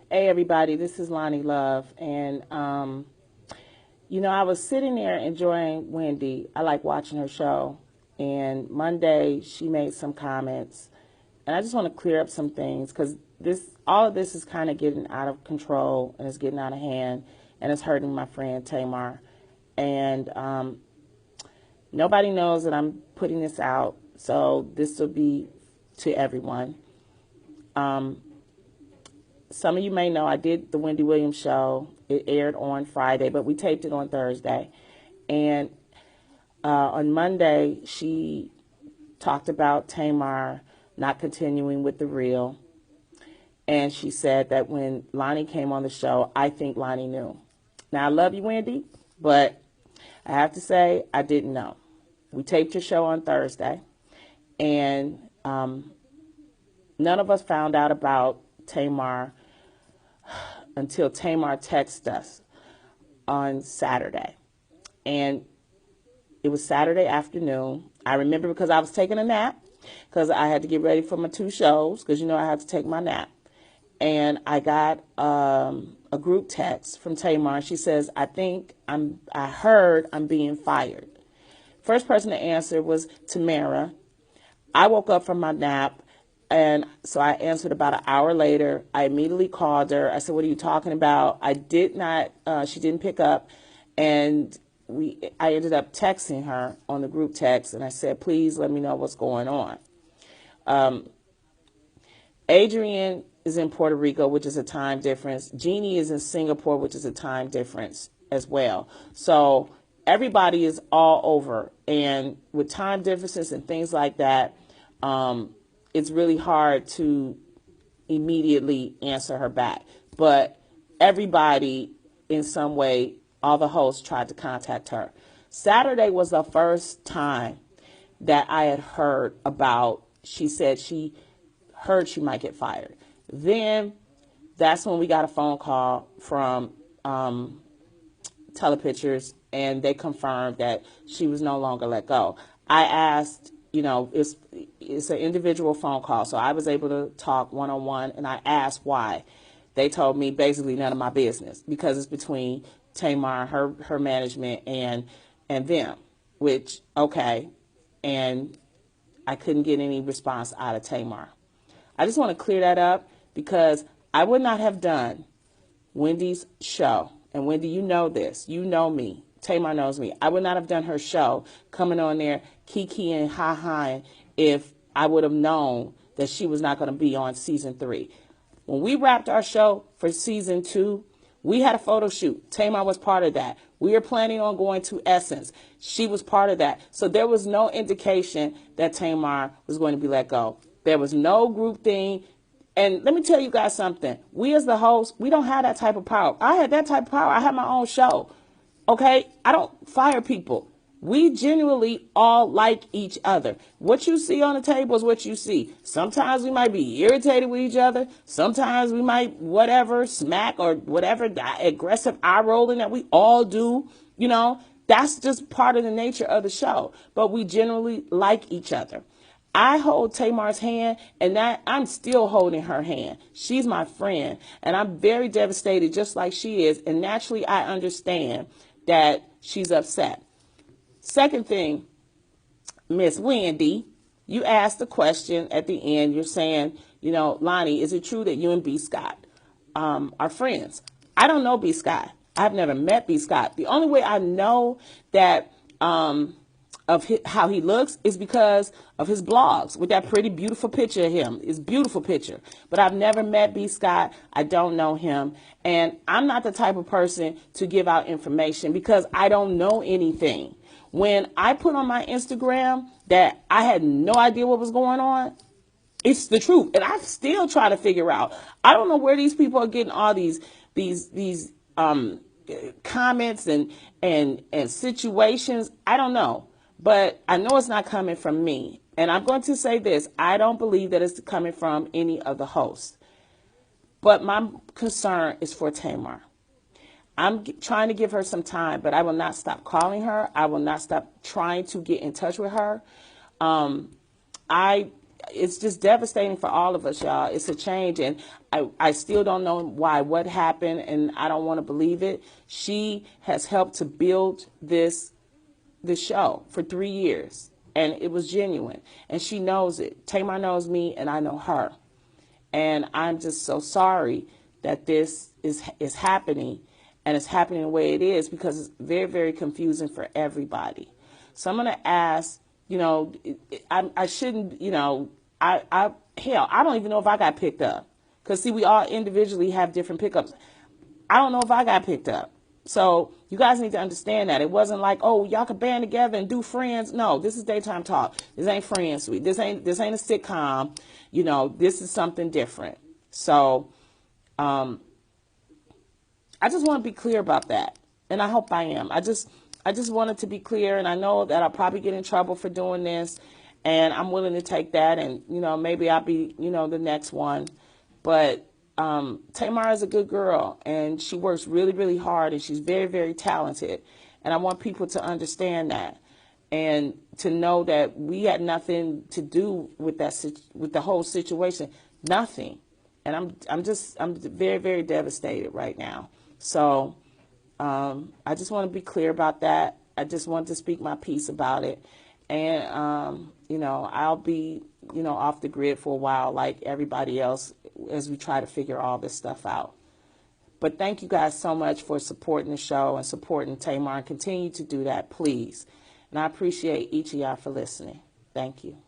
Hey everybody, this is Lonnie Love, and I was sitting there enjoying Wendy. I like watching her show, and Monday she made some comments, and I just want to clear up some things because all of this is kind of getting out of control and it's getting out of hand, and it's hurting my friend Tamar, and nobody knows that I'm putting this out, so this will be to everyone. Some of you may know I did the Wendy Williams show. It aired on Friday, but we taped it on Thursday. And on Monday, she talked about Tamar not continuing with the reel. And she said that when Loni came on the show, I think Loni knew. Now, I love you, Wendy, but I have to say I didn't know. We taped your show on Thursday, and none of us found out about Tamar until Tamar texted us on Saturday. And it was Saturday afternoon. I remember because I was taking a nap because I had to get ready for my 2 shows because, I had to take my nap. And I got a group text from Tamar. She says, I heard I'm being fired. First person to answer was Tamara. I woke up from my nap. And so I answered about an hour later. I immediately called her. I said, what are you talking about? I did not, she didn't pick up. And I ended up texting her on the group text. And I said, please let me know what's going on. Adrian is in Puerto Rico, which is a time difference. Jeannie is in Singapore, which is a time difference as well. So everybody is all over. And with time differences and things like that, it's really hard to immediately answer her back. But everybody, in some way, all the hosts tried to contact her. Saturday was the first time that I had heard about, she said she heard she might get fired. Then that's when we got a phone call from Telepictures, and they confirmed that she was no longer let go. I asked, it's an individual phone call, so I was able to talk one-on-one, and I asked why. They told me basically none of my business because it's between Tamar, her management, and them, which, okay, and I couldn't get any response out of Tamar. I just want to clear that up because I would not have done Wendy's show, and Wendy, you know this, you know me. Tamar knows me. I would not have done her show coming on there, kiki and ha-ha, if I would have known that she was not going to be on season 3. When we wrapped our show for season 2, we had a photo shoot. Tamar was part of that. We were planning on going to Essence. She was part of that. So there was no indication that Tamar was going to be let go. There was no group thing. And let me tell you guys something. We as the host, we don't have that type of power. I had that type of power. I had my own show. Okay, I don't fire people. We genuinely all like each other. What you see on the table is what you see. Sometimes we might be irritated with each other. Sometimes we might, smack or whatever, aggressive eye rolling that we all do. That's just part of the nature of the show. But we generally like each other. I hold Tamar's hand, and that I'm still holding her hand. She's my friend, and I'm very devastated just like she is. And naturally, I understand that she's upset. Second thing, Miss Wendy, you asked the question at the end. You're saying, Loni, is it true that you and B. Scott are friends? I don't know B. Scott. I've never met B. Scott. The only way I know that how he looks is because of his blogs with that pretty beautiful picture of him. It's a beautiful picture. But I've never met B. Scott. I don't know him. And I'm not the type of person to give out information because I don't know anything. When I put on my Instagram that I had no idea what was going on, it's the truth. And I still try to figure out. I don't know where these people are getting all these comments and situations. I don't know. But I know it's not coming from me. And I'm going to say this. I don't believe that it's coming from any of the hosts. But my concern is for Tamar. I'm trying to give her some time, but I will not stop calling her. I will not stop trying to get in touch with her. I it's just devastating for all of us, y'all. It's a change, and I still don't know why, what happened, and I don't want to believe it. She has helped to build this show for 3 years, and it was genuine, and she knows it. Tamar knows me, and I know her, and I'm just so sorry that this is happening, and it's happening the way it is, because it's very, very confusing for everybody. So I'm going to ask, I shouldn't, hell, I don't even know if I got picked up. Because, see, we all individually have different pickups. I don't know if I got picked up. So you guys need to understand that. It wasn't like, oh, y'all could band together and do Friends. No, this is Daytime Talk. This ain't Friends Suite. This ain't a sitcom. This is something different. So I just want to be clear about that. And I hope I am. I just wanted to be clear, and I know that I'll probably get in trouble for doing this, and I'm willing to take that, and, maybe I'll be, the next one. But Tamar is a good girl, and she works really, really hard, and she's very, very talented. And I want people to understand that, and to know that we had nothing to do with with the whole situation, nothing. And I'm very, very devastated right now. So I just want to be clear about that. I just want to speak my piece about it. And, I'll be, off the grid for a while like everybody else as we try to figure all this stuff out. But thank you guys so much for supporting the show and supporting Tamar, and continue to do that, please. And I appreciate each of y'all for listening. Thank you.